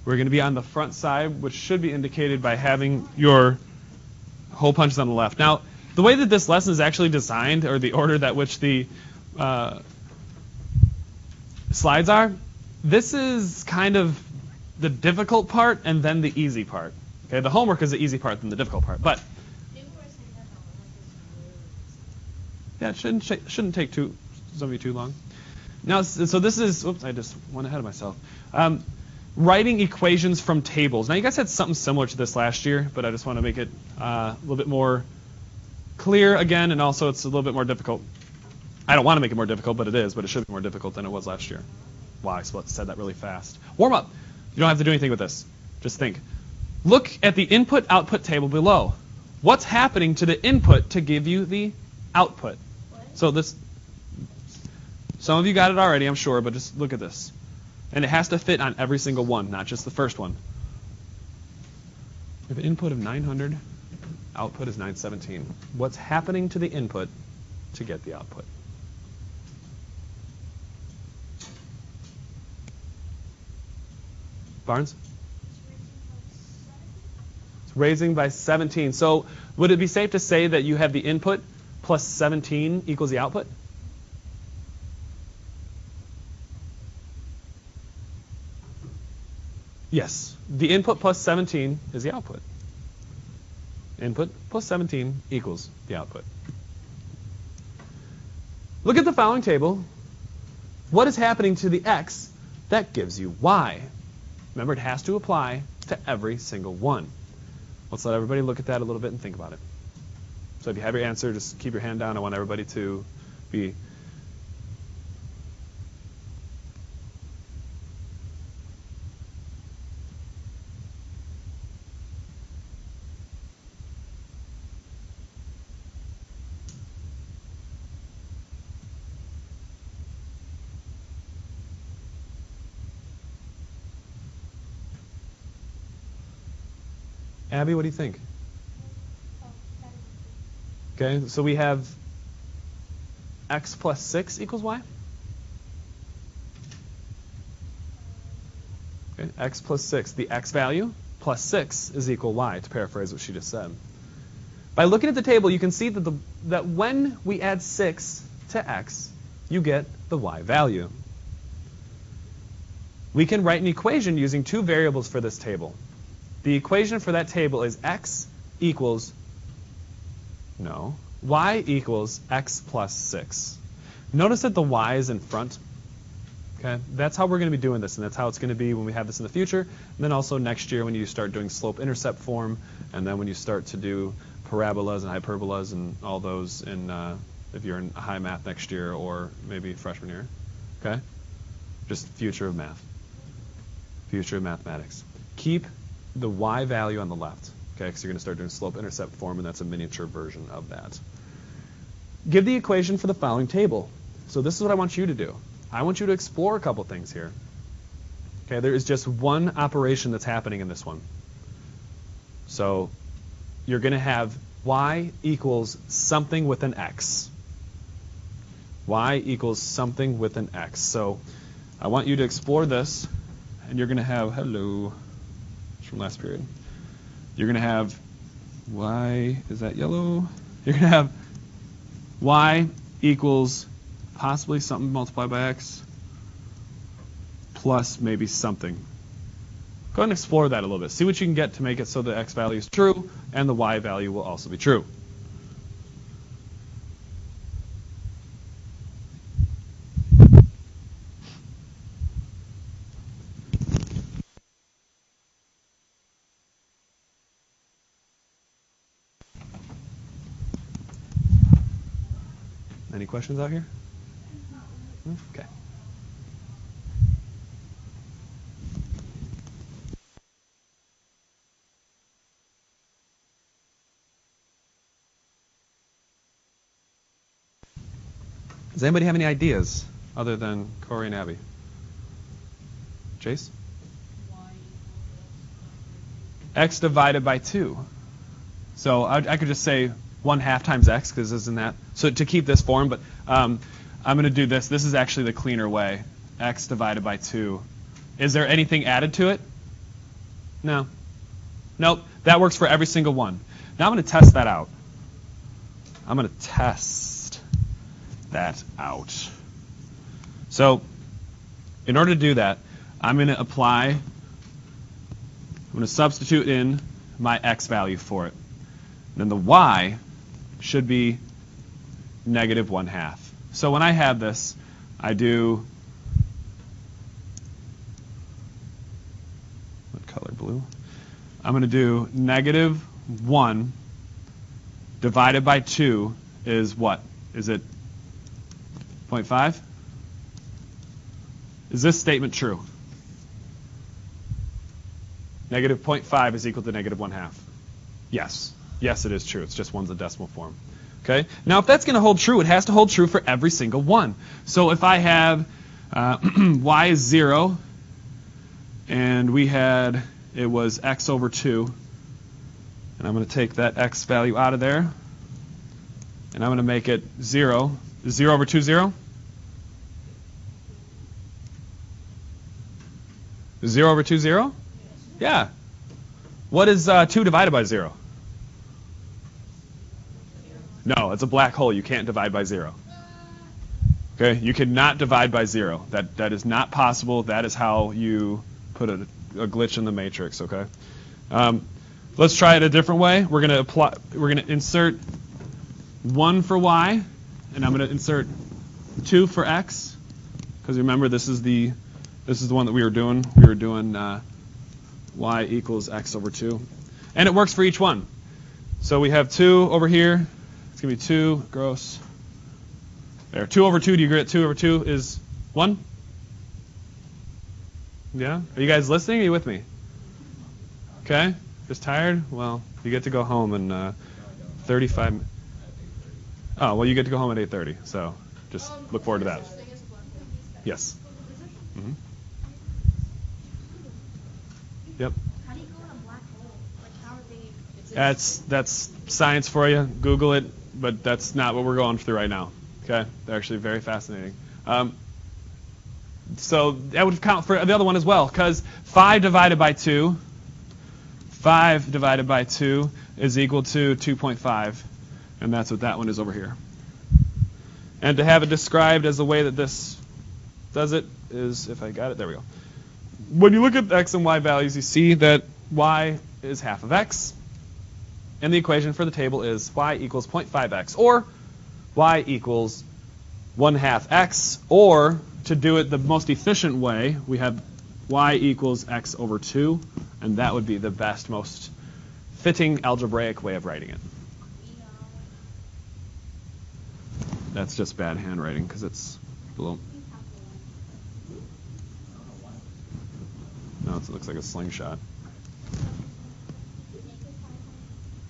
We're going to be on the front side, which should be indicated by having your hole punches on the left. Now, the way that this lesson is actually designed, or the order that which the slides are, this is kind of the difficult part and then the easy part. Okay, the homework is the easy part than the difficult part. But yeah, it shouldn't take too long. Now, so this is, oops, I just went ahead of myself. Writing equations from tables. Now, you guys had something similar to this last year, but I just want to make it a little bit more clear again, and also it's a little bit more difficult. I don't want to make it more difficult, but it is, but it should be more difficult than it was last year. Wow, I said that really fast. Warm up. You don't have to do anything with this. Just think. Look at the input-output table below. What's happening to the input to give you the output? So this, some of you got it already, I'm sure, but just look at this. And it has to fit on every single one, not just the first one. We have an input of 900, output is 917. What's happening to the input to get the output? Barnes? It's raising by 17. So would it be safe to say that you have the input plus 17 equals the output? Yes. The input plus 17 is the output. Input plus 17 equals the output. Look at the following table. What is happening to the x that gives you y? Remember, it has to apply to every single one. Let's let everybody look at that a little bit and think about it. So if you have your answer, just keep your hand down. I want everybody to be... Abby, what do you think? Okay, so we have x plus 6 equals y. Okay, x plus 6. The x value plus 6 is equal y, to paraphrase what she just said. By looking at the table, you can see that when we add 6 to x, you get the y value. We can write an equation using two variables for this table. The equation for that table is x equals, y equals x plus 6. Notice that the y is in front. Okay, that's how we're going to be doing this, and that's how it's going to be when we have this in the future. And then also next year when you start doing slope-intercept form, and then when you start to do parabolas and hyperbolas and all those in, if you're in high math next year or maybe freshman year. Okay, just future of math, future of mathematics. Keep the y value on the left, okay, because you're going to start doing slope-intercept form, and that's a miniature version of that. Give the equation for the following table. So this is what I want you to do. I want you to explore a couple things here. Okay, there is just one operation that's happening in this one. So you're going to have y equals something with an x. Y equals something with an x. So I want you to explore this, and you're going to have, hello, from last period. You're going to have y, is that yellow? You're going to have y equals possibly something multiplied by x plus maybe something. Go ahead and explore that a little bit. See what you can get to make it so the x value is true and the y value will also be true. Any questions out here? Okay. Does anybody have any ideas other than Corey and Abby? Chase? X divided by 2. So I could just say 1/2 times x, because isn't that, so to keep this form, but I'm going to do this. This is actually the cleaner way. X divided by 2. Is there anything added to it? No. Nope. That works for every single one. Now I'm going to test that out. I'm going to test that out. So in order to do that, I'm going to substitute in my x value for it. And then the y should be negative 1/2. So when I have this, I do, what color, blue? I'm going to do negative 1 divided by 2 is what? Is it 0.5? Is this statement true? Negative 0.5 is equal to negative 1/2. Yes. Yes, it is true. It's just one's a decimal form. Okay. Now, if that's going to hold true, it has to hold true for every single one. So if I have y is 0, and it was x over 2, and I'm going to take that x value out of there, and I'm going to make it 0. Is 0 over 2 0? Is 0 over 2 0? Yeah. What is 2 divided by 0? No, it's a black hole. You can't divide by 0. Okay? You cannot divide by 0. That is not possible. That is how you put a glitch in the matrix, okay? Let's try it a different way. We're going to insert 1 for y, and I'm going to insert 2 for x, because remember this is the one that we were doing. We were doing y equals x over 2. And it works for each one. So we have 2 over here. It's going to be 2 gross. There. 2 over 2, do you agree that 2 over 2 is 1? Yeah? Are you guys listening? Are you with me? Okay? Just tired? Well, you get to go home in 35 minutes. Oh, well, you get to go home at 8:30, so just look forward to that. Yes. Mm-hmm. Yep. How do you go in a black hole? Like, how are they... That's science for you. Google it, but that's not what we're going through right now. Okay? They're actually very fascinating. So that would count for the other one as well, because 5 divided by 2 is equal to 2.5, and that's what that one is over here. And to have it described as the way that this does it is, if I got it, there we go. When you look at x and y values, you see that y is half of x, and the equation for the table is y equals 0.5x, or y equals 1/2 x, or to do it the most efficient way, we have y equals x over 2, and that would be the best, most fitting algebraic way of writing it. That's just bad handwriting because it's below. No, it looks like a slingshot.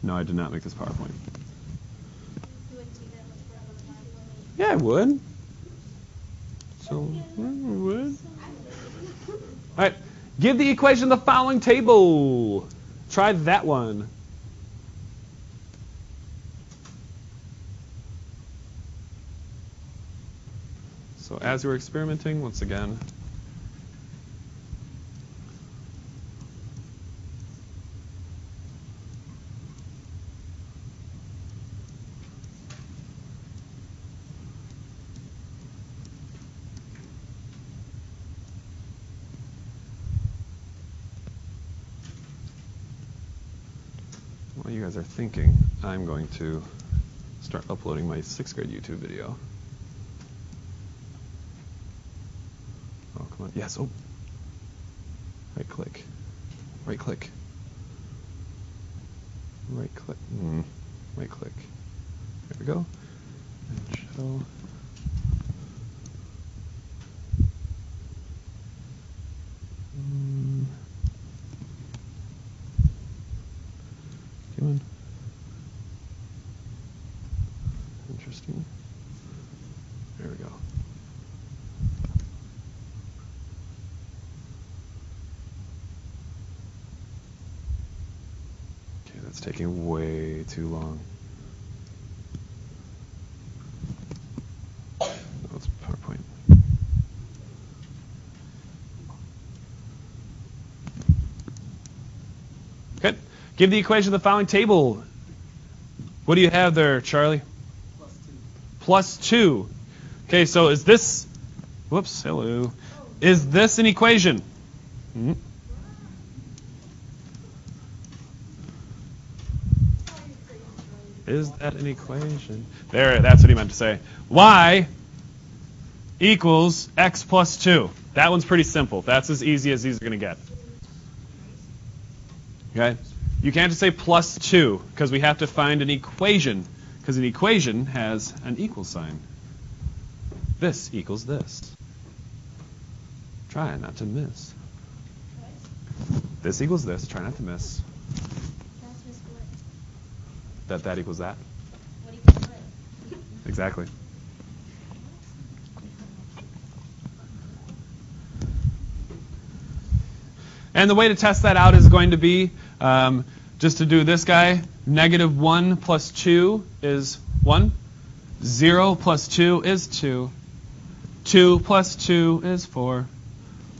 No, I did not make this PowerPoint. Yeah, I would. So, I would. All right. Give the equation the following table. Try that one. So as we're experimenting, once again, while you guys are thinking, I'm going to start uploading my 6th grade YouTube video. Oh, come on. Yes. Oh. Right click. Right click. Right click. Right click. There we go. And show. Come on. Interesting. There we go. Okay, that's taking way too long. That's PowerPoint. Give the equation of the following table. What do you have there, Charlie? Plus 2. Okay, so is this, whoops, hello. Is this an equation? Mm-hmm. Is that an equation? There, that's what he meant to say. Y equals x plus 2. That one's pretty simple. That's as easy as these are going to get. Okay? You can't just say plus 2 because we have to find an equation because an equation has an equal sign. This equals this. Try not to miss. This equals this. Try not to miss. That equals that. What equals what? Exactly. And the way to test that out is going to be just to do this guy. Negative 1 plus 2 is 1. 0 plus 2 is 2. 2 plus 2 is 4.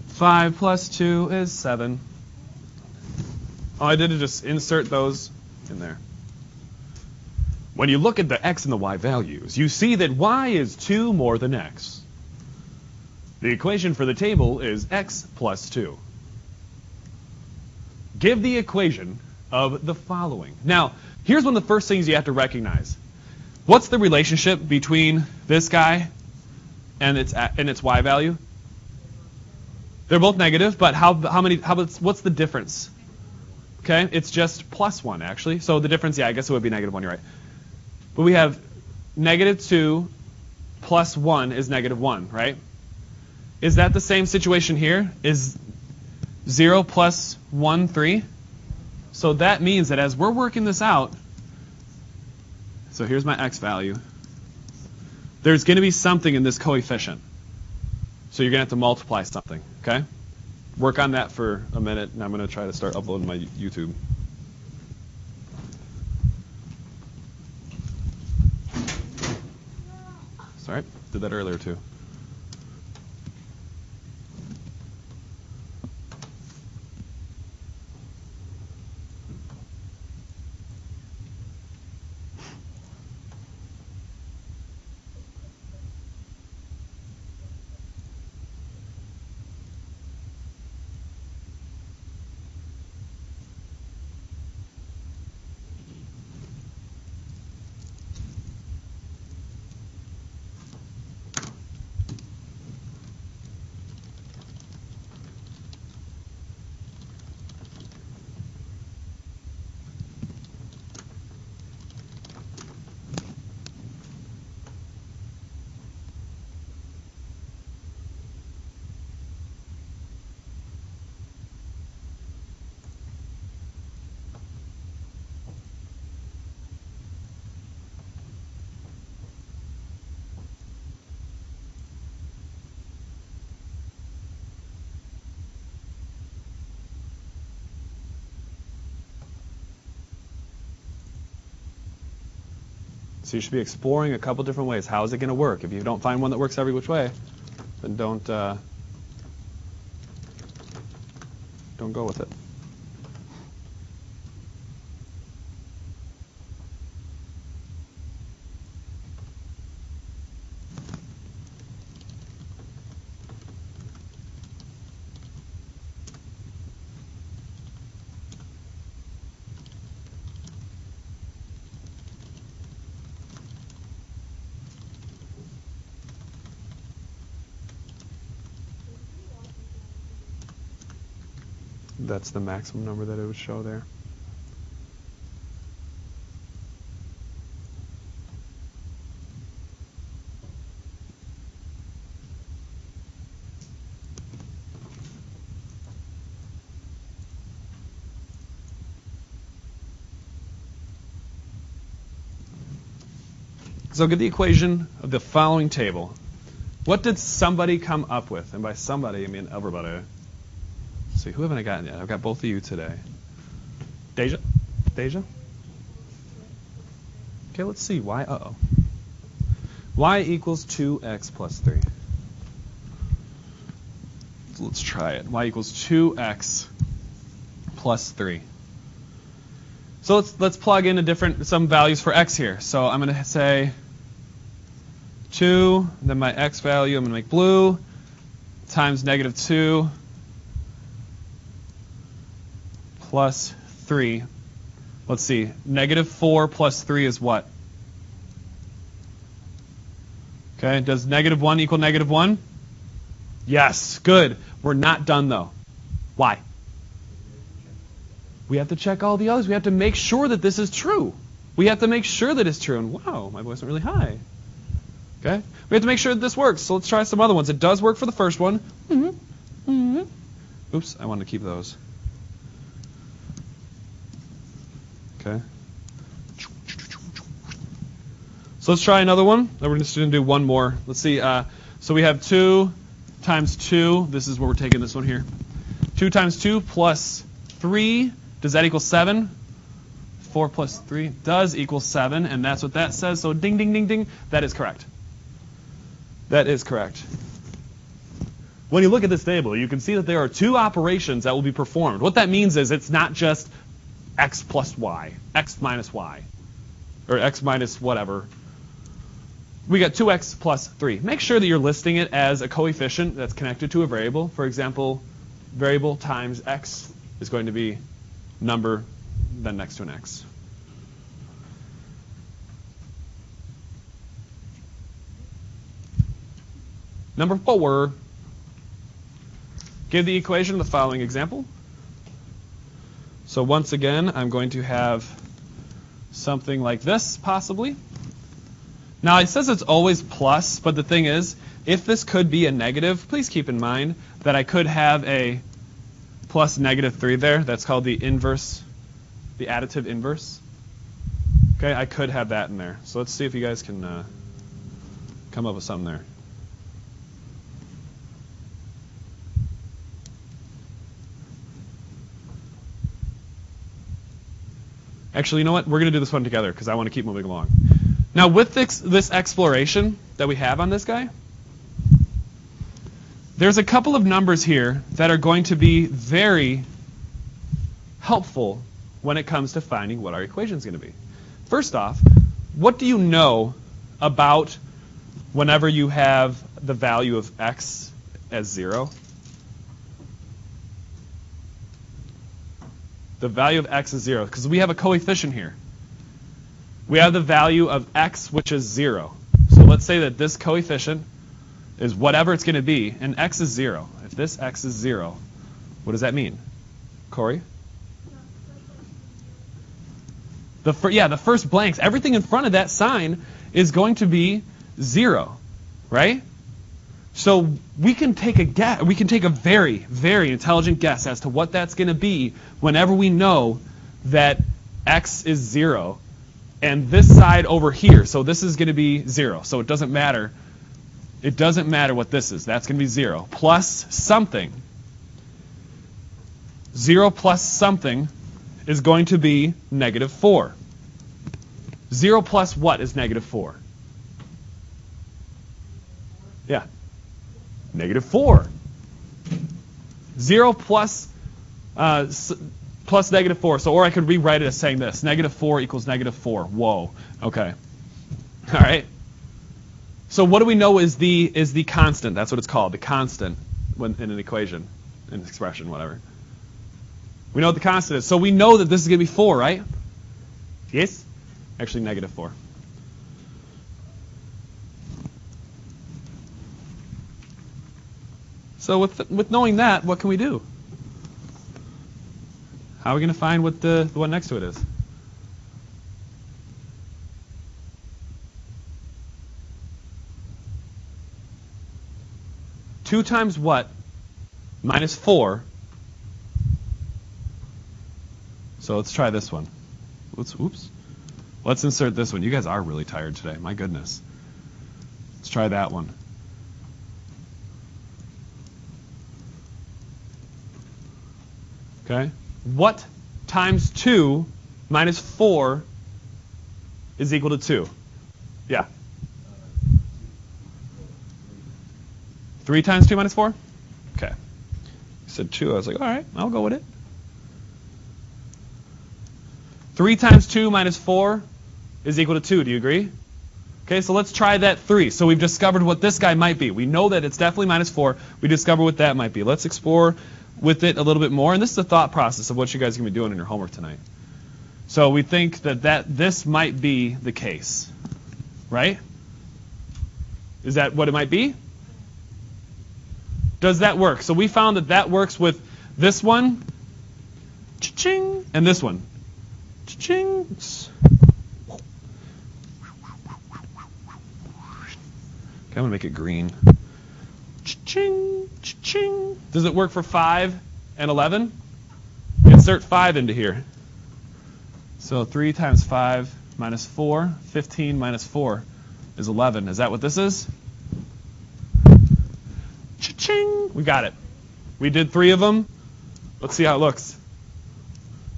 5 plus 2 is 7. All I did is just insert those in there. When you look at the x and the y values, you see that y is 2 more than x. The equation for the table is x plus 2. Give the equation of the following. Now, here's one of the first things you have to recognize. What's the relationship between this guy and its y value? They're both negative, but what's the difference? Okay, it's just plus 1, actually. So the difference, yeah, I guess it would be negative 1, you're right. But we have negative 2 plus 1 is negative 1, right? Is that the same situation here? Is 0 plus 1, 3? So that means that as we're working this out, so here's my x value, there's going to be something in this coefficient. So you're going to have to multiply something, okay? Work on that for a minute, and I'm going to try to start uploading my YouTube. Sorry, did that earlier too. So you should be exploring a couple different ways. How is it going to work? If you don't find one that works every which way, then don't go with it. That's the maximum number that it would show there. So get the equation of the following table. What did somebody come up with? And by somebody, I mean everybody. Let's see, who haven't I gotten yet? I've got both of you today. Deja? Deja? Okay, let's see. Y, y equals 2x plus 3. So let's try it. Y equals 2x plus 3. So let's plug in some values for x here. So I'm going to say 2, then my x value I'm going to make blue, times negative 2 plus 3. Let's see. Negative 4 plus 3 is what? Okay, does negative 1 equal negative 1? Yes, good. We're not done, though. Why? We have to check all the others. We have to make sure that this is true. We have to make sure that it's true. And wow, my voice went really high. Okay? We have to make sure that this works. So let's try some other ones. It does work for the first one. Oops, I wanted to keep those. Okay. So let's try another one. Then we're just going to do one more. Let's see. So we have 2 times 2. This is where we're taking this one here. 2 times 2 plus 3. Does that equal 7? 4 plus 3 does equal 7, and that's what that says. So ding, ding, ding, ding. That is correct. That is correct. When you look at this table, you can see that there are 2 operations that will be performed. What that means is it's not just x plus y, x minus y, or x minus whatever. We got 2x plus 3. Make sure that you're listing it as a coefficient that's connected to a variable. For example, variable times x is going to be number then next to an x. Number 4, give the equation of the following example. So once again, I'm going to have something like this, possibly. Now, it says it's always plus, but the thing is, if this could be a negative, please keep in mind that I could have a plus negative 3 there. That's called the inverse, the additive inverse. Okay, I could have that in there. So let's see if you guys can come up with something there. Actually, you know what? We're going to do this one together because I want to keep moving along. Now, with this exploration that we have on this guy, there's a couple of numbers here that are going to be very helpful when it comes to finding what our equation is going to be. First off, what do you know about whenever you have the value of x as 0? The value of x is 0, because we have a coefficient here. We have the value of x, which is 0. So let's say that this coefficient is whatever it's going to be, and x is 0. If this x is 0, what does that mean? Corey? The first blanks, everything in front of that sign is going to be 0, right? So we can take a guess. We can take a very, very intelligent guess as to what that's going to be whenever we know that x is 0, and this side over here. So this is going to be 0. So it doesn't matter. It doesn't matter what this is. That's going to be 0 plus something. 0 plus something is going to be negative 4. 0 plus what is negative 4? Yeah. Negative 4. 0 plus negative 4. So, or I could rewrite it as saying this. Negative 4 equals negative 4. Whoa. Okay. All right. So what do we know is the constant? That's what it's called, the constant in an equation, an expression, whatever. We know what the constant is. So we know that this is going to be 4, right? Yes? Actually, negative 4. So with knowing that, what can we do? How are we going to find what the one next to it is? Two times what? Minus 4. So let's try this one. Oops. Let's insert this one. You guys are really tired today. My goodness. Let's try that one. Okay. What times 2 minus 4 is equal to 2? Yeah. 3 times 2 minus 4? Okay. You said 2. I was like, all right, I'll go with it. 3 times 2 minus 4 is equal to 2. Do you agree? Okay, so let's try that 3. So we've discovered what this guy might be. We know that it's definitely minus 4. We discover what that might be. Let's explore with it a little bit more. And this is the thought process of what you guys are going to be doing in your homework tonight. So we think that this might be the case, right? Is that what it might be? Does that work? So we found that works with this one, cha-ching, and this one, cha-ching. Okay, I'm going to make it green. Cha-ching, cha-ching. Does it work for 5 and 11? Insert 5 into here. So 3 times 5 minus 4, 15 minus 4 is 11. Is that what this is? Cha-ching! We got it. We did 3 of them. Let's see how it looks.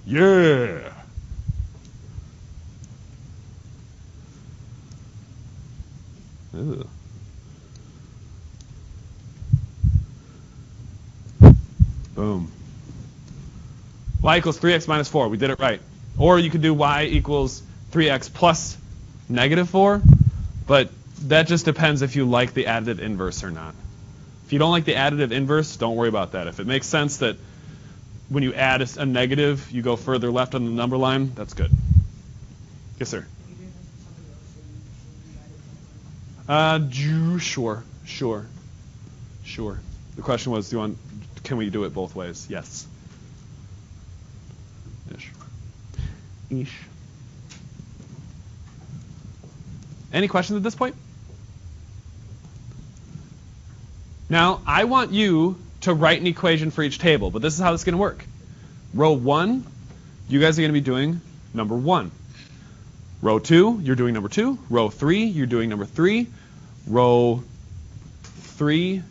Yeah! Ooh. Boom. Y equals 3x minus 4. We did it right. Or you could do y equals 3x plus negative 4, but that just depends if you like the additive inverse or not. If you don't like the additive inverse, don't worry about that. If it makes sense that when you add a negative, you go further left on the number line, that's good. Yes, sir. Sure. The question was, can we do it both ways? Yes. Ish. Any questions at this point? Now, I want you to write an equation for each table, but this is how it's going to work. Row 1, you guys are going to be doing number 1. Row 2, you're doing number 2. Row 3, you're doing number 3. Row 3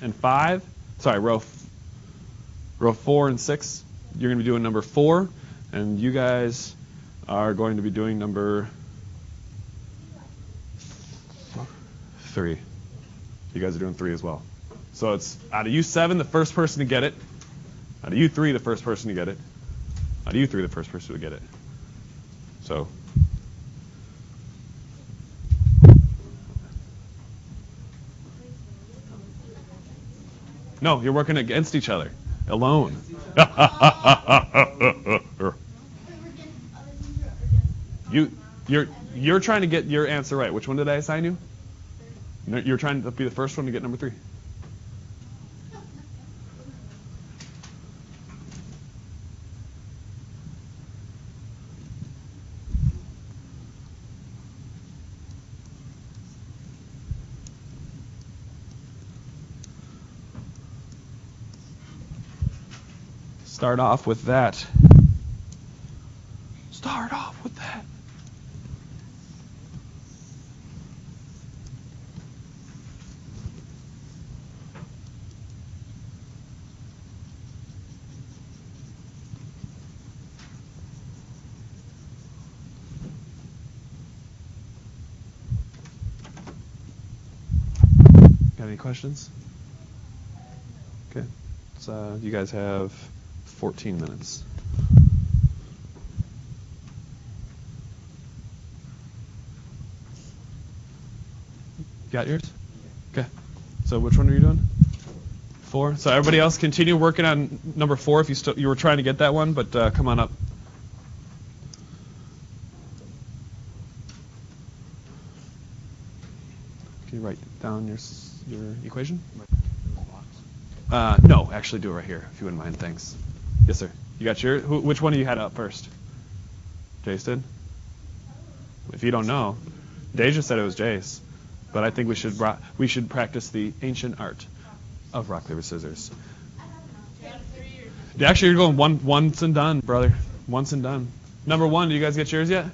and 5, sorry, row 4 and 6, you're going to be doing number 4. And you guys are going to be doing number 3. You guys are doing 3 as well. So it's out of you 7, the first person to get it. Out of you 3, the first person to get it. Out of you 3, the first person to get it. So. No, you're working against each other. Alone. You're trying to get your answer right. Which one did I assign you? You're trying to be the first one to get number 3. Start off with that. Start off with that. Got any questions? Okay. So you guys have 14 minutes. Got yours? Okay. So which one are you doing? 4. So everybody else continue working on number 4 if you were trying to get that one, but come on up. Can you write down your equation? No, actually do it right here, if you wouldn't mind. Thanks. Yes, sir. You got your? Which one of you had up first? Jace did? If you don't know, Deja said it was Jace, but I think we should practice the ancient art of rock, paper, scissors. Actually, you're going once and done, brother. Once and done. Number 1, did you guys get yours yet?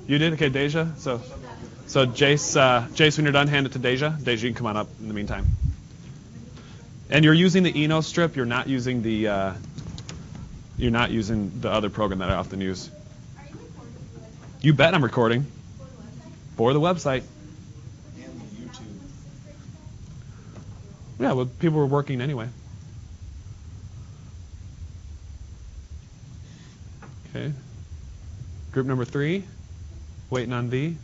You did? Okay, Deja. So Jace, when you're done, hand it to Deja. Deja, you can come on up in the meantime. And you're using the Eno strip. You're not using the other program that I often use. Are you recording? You bet I'm recording. For the website. And YouTube. Yeah, well, people were working anyway. Okay. Group number 3, waiting on V.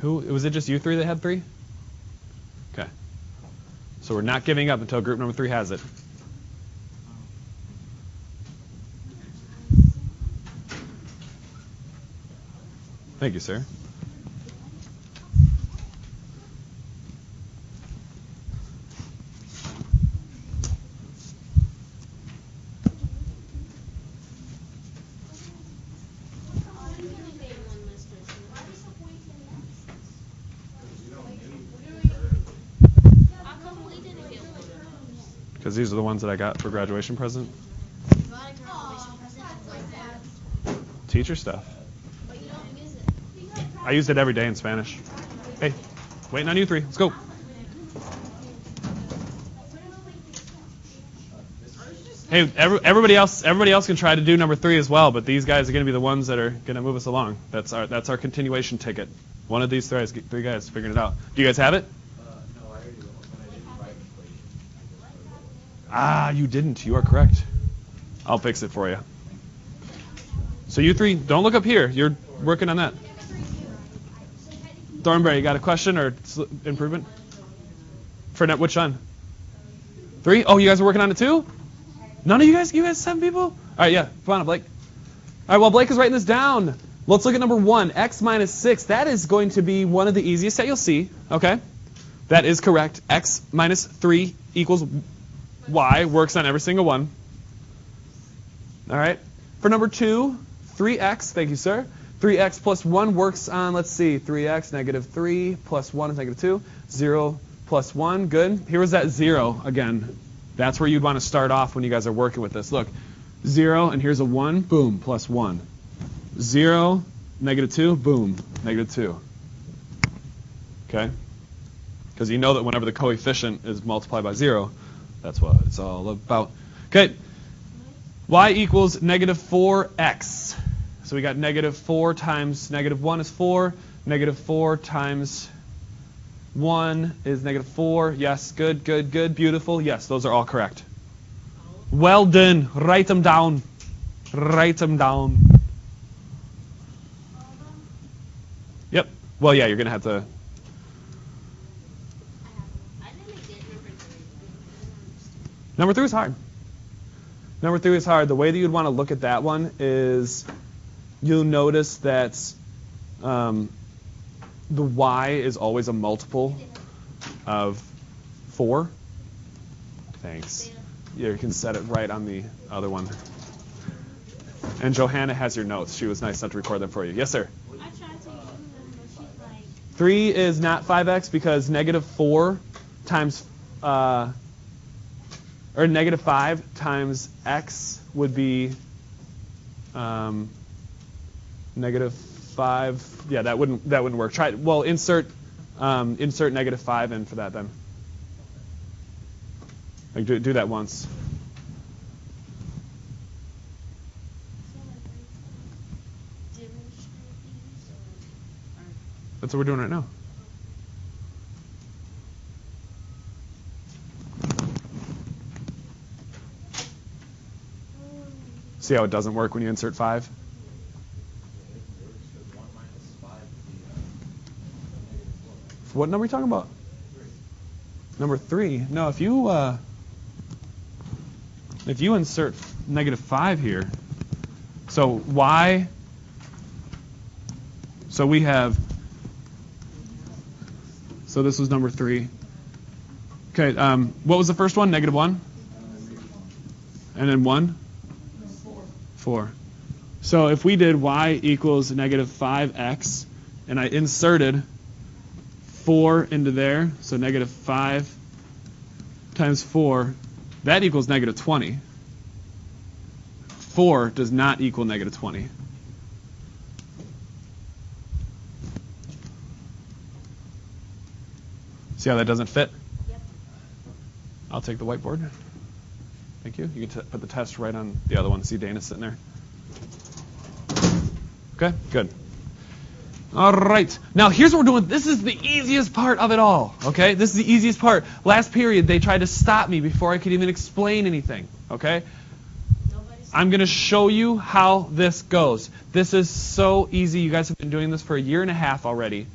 Was it just you 3 that had 3? Okay. So we're not giving up until group number 3 has it. Thank you, sir. Because these are the ones that I got for graduation present. Teacher stuff. I used it every day in Spanish. Hey, waiting on you 3. Let's go. Hey, everybody else can try to do number 3 as well, but these guys are going to be the ones that are going to move us along. That's our continuation ticket. One of these 3 guys figuring it out. Do you guys have it? No, I already when I did the right equation. Ah, you didn't. You are correct. I'll fix it for you. So you 3, don't look up here. You're working on that. Thornberry, you got a question or improvement? For which one? 3? Oh, you guys are working on it too? None of you guys? You guys 7 people? All right, yeah. Come on up, Blake. All right, well, Blake is writing this down. Let's look at number 1, x minus 6. That is going to be one of the easiest that you'll see, okay? That is correct. X minus 3 equals y. Works on every single one. All right. For number 2, 3x. Thank you, sir. 3x plus 1 works on, let's see, 3x, negative 3 plus 1 is negative 2. 0 plus 1, good. Here was that 0 again. That's where you'd want to start off when you guys are working with this. Look, 0, and here's a 1, boom, plus 1. 0, negative 2, boom, negative 2. Okay? Because you know that whenever the coefficient is multiplied by 0, that's what it's all about. Okay, y equals negative 4x. So we got negative 4 times negative 1 is 4. Negative 4 times 1 is negative 4. Yes, good, good, good, beautiful. Yes, those are all correct. Well done. Write them down. Write them down. Yep. Well, yeah, you're going to have to. Number 3 is hard. Number 3 is hard. The way that you'd want to look at that one is you'll notice that the y is always a multiple of 4. Thanks. Yeah, you can set it right on the other one. And Johanna has your notes. She was nice enough to record them for you. Yes, sir? I tried to use them, but she's like... 3 is not 5x because negative 4 times... or negative 5 times x would be negative 5. Yeah, that wouldn't work. Try it. Well, insert negative 5 in for that then. Like do that once. That's what we're doing right now. See how it doesn't work when you insert 5? What number are you talking about? 3. Number 3. No, if you insert negative 5 here, so y, so we have, so this was number 3. Okay, what was the first one? Negative 1? And then 1? 4. So if we did y equals negative 5x, and I inserted 4 into there, so negative 5 times 4, that equals negative 20. 4 does not equal negative 20. See how that doesn't fit? Yep. I'll take the whiteboard. Thank you. You can put the test right on the other one. See Dana sitting there? Okay, good. All right. Now, here's what we're doing. This is the easiest part of it all, okay? This is the easiest part. Last period, they tried to stop me before I could even explain anything, okay? I'm going to show you how this goes. This is so easy. You guys have been doing this for a year and a half already,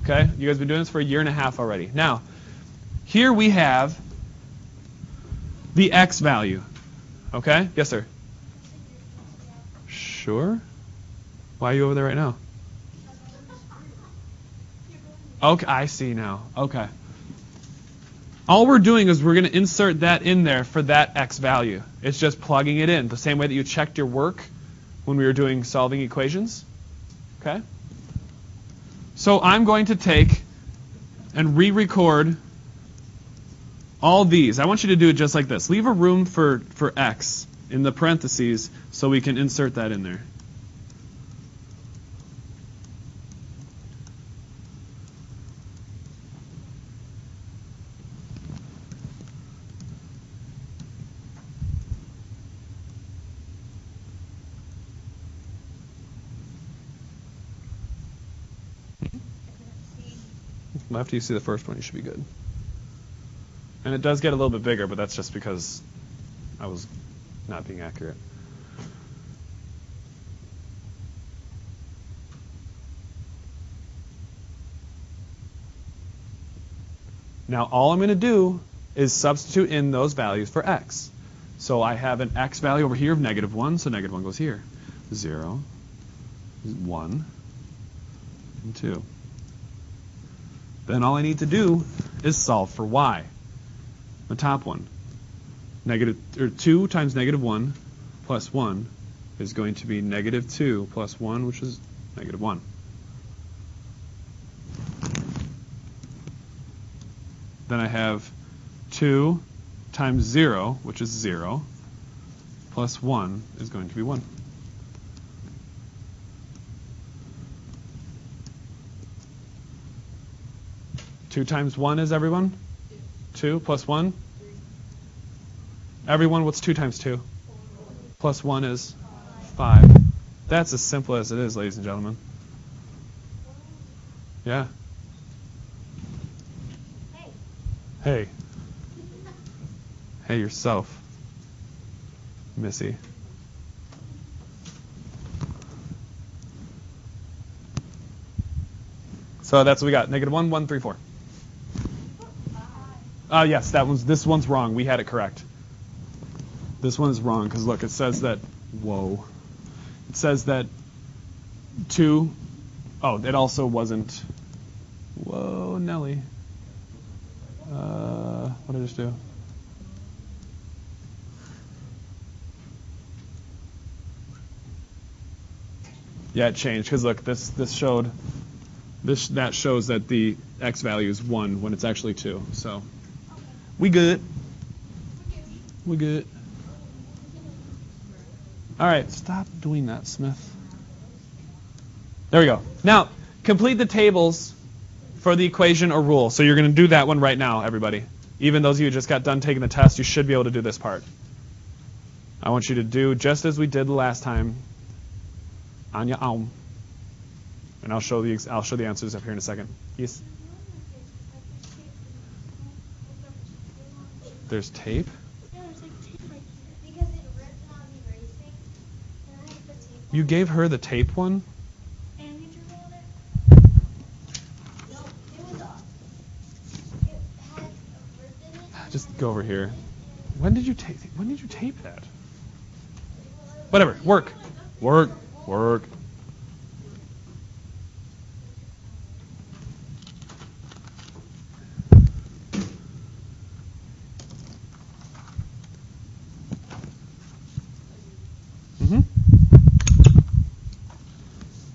okay? You guys have been doing this for a year and a half already. Now, here we have the x value, okay? Yes, sir? Sure. Why are you over there right now? Okay, I see now. Okay. All we're doing is we're going to insert that in there for that x value. It's just plugging it in, the same way that you checked your work when we were doing solving equations. Okay? So I'm going to take and re-record all these. I want you to do it just like this. Leave a room for x in the parentheses so we can insert that in there. After you see the first one, you should be good. And it does get a little bit bigger, but that's just because I was not being accurate. Now, all I'm going to do is substitute in those values for x. So I have an x value over here of -1, so -1 goes here. 0, 1, and 2. Then all I need to do is solve for y, the top one. 2 times -1 plus 1 is going to be -2 plus 1, which is -1. Then I have 2 times 0, which is 0, plus 1 is going to be 1. Two times 1 is everyone? 2 plus 1? Everyone, what's 2 times 2? Plus 1 is 5. That's as simple as it is, ladies and gentlemen. Yeah. Hey. Hey yourself, Missy. So that's what we got. -1, 1, 3, 4. Yes, this one's wrong. We had it correct. This one is wrong because look, it says that. Whoa. It says that 2. Oh, it also wasn't. Whoa, Nelly. What did I just do? Yeah, it changed because look, that shows that the x value is 1 when it's actually 2. So we good. We good. All right, stop doing that, Smith. There we go. Now, complete the tables for the equation or rule. So you're going to do that one right now, everybody. Even those of you who just got done taking the test, you should be able to do this part. I want you to do just as we did the last time on your own. And I'll show the answers up here in a second. Yes? There's tape? Yeah, there's like tape right here. Because it ripped on the erasing. And I have the tape. You gave her the tape one? And you drew on it? No, it was off. It had a rip in it. Just go over here. When did you tape that? Whatever. Work. Work. Work.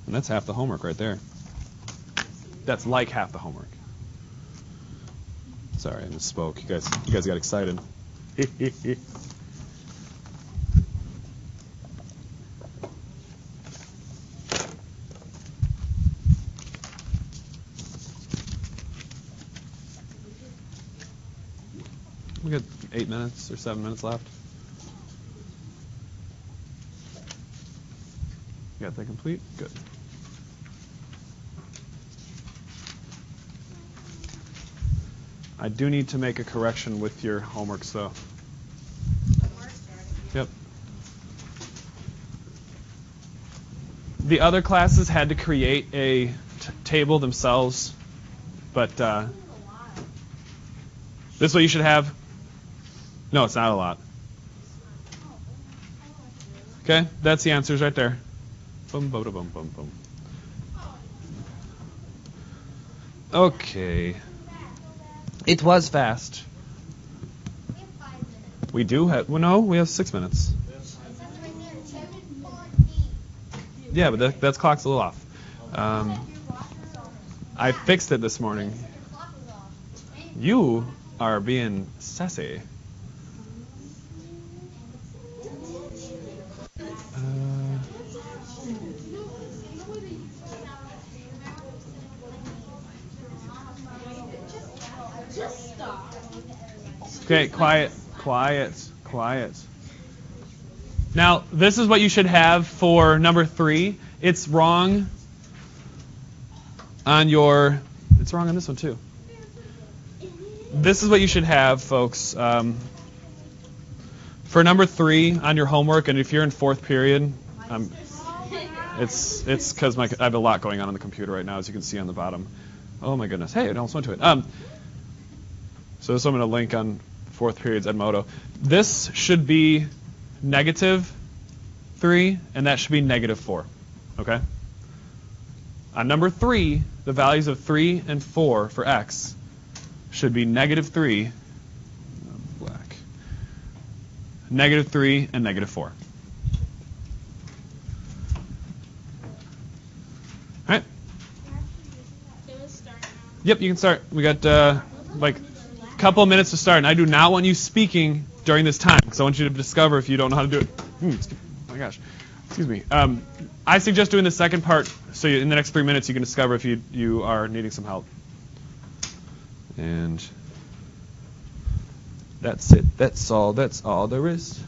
And that's half the homework right there. That's like half the homework. Sorry, I misspoke. You guys got excited. We got 8 minutes or 7 minutes left. You got that complete? Good. I do need to make a correction with your homeworks, though. Yep. The other classes had to create a table themselves, but this is what you should have. No, it's not a lot. Okay, that's the answers right there. Boom, boom, boom, boom, boom. Okay. It was fast. We have 5 minutes. We do have, well, no, we have 6 minutes. It says right there, 7:14. Yeah, but that clock's a little off. I fixed it this morning. Your clock was off. You are being sassy. Just stop. Okay, quiet. Now, this is what you should have for number 3. It's wrong on your... It's wrong on this one, too. This is what you should have, folks. For number 3 on your homework, and if you're in 4th period, it's because I have a lot going on the computer right now, as you can see on the bottom. Oh, my goodness. Hey, I almost went to it. So this I'm going to link on 4th period's Edmodo. This should be -3, and that should be -4. Okay? On number 3, the values of 3 and 4 for x should be -3, black, -3, and -4. All right? Yep, you can start. We got like a couple of minutes to start, and I do not want you speaking during this time because I want you to discover if you don't know how to do it. Oh my gosh. Excuse me. I suggest doing the second part so in the next 3 minutes you can discover if you are needing some help. And that's it. That's all there is.